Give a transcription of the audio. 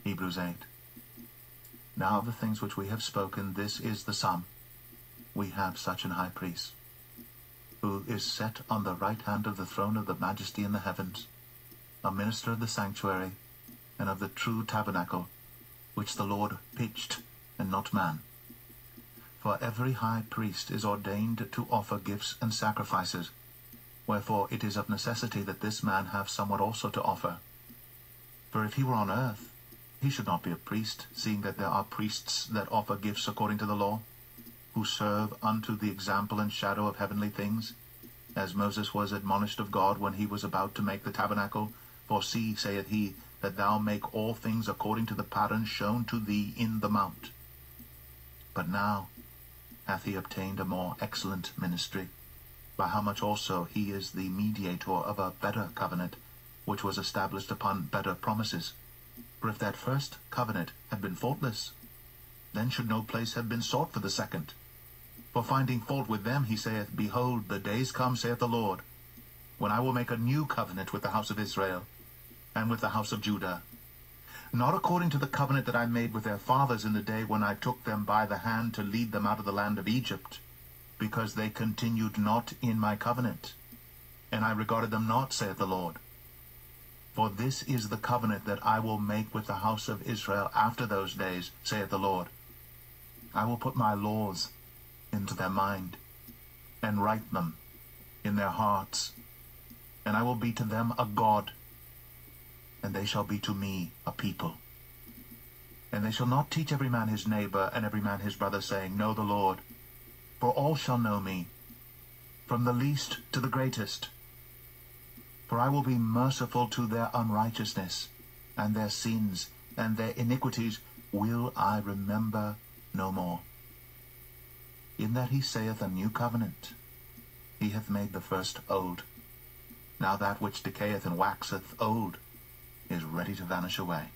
Hebrews 8. Now of the things which we have spoken, this is the sum. We have such an high priest, who is set on the right hand of the throne of the majesty in the heavens, a minister of the sanctuary, and of the true tabernacle, which the Lord pitched, and not man. For every high priest is ordained to offer gifts and sacrifices, wherefore it is of necessity that this man have somewhat also to offer. For if he were on earth, he should not be a priest, seeing that there are priests that offer gifts according to the law, who serve unto the example and shadow of heavenly things, as Moses was admonished of God when he was about to make the tabernacle. For see, saith he, that thou make all things according to the pattern shown to thee in the mount. But now hath he obtained a more excellent ministry, by how much also he is the mediator of a better covenant, which was established upon better promises. For if that first covenant had been faultless, then should no place have been sought for the second. For finding fault with them, he saith, Behold, the days come, saith the Lord, when I will make a new covenant with the house of Israel, and with the house of Judah, not according to the covenant that I made with their fathers in the day when I took them by the hand to lead them out of the land of Egypt, because they continued not in my covenant, and I regarded them not, saith the Lord. For this is the covenant that I will make with the house of Israel after those days, saith the Lord. I will put my laws into their mind, and write them in their hearts, and I will be to them a God, and they shall be to me a people. And they shall not teach every man his neighbor and every man his brother, saying, Know the Lord, for all shall know me, from the least to the greatest. For I will be merciful to their unrighteousness, and their sins, and their iniquities will I remember no more. In that he saith a new covenant, he hath made the first old. Now that which decayeth and waxeth old is ready to vanish away.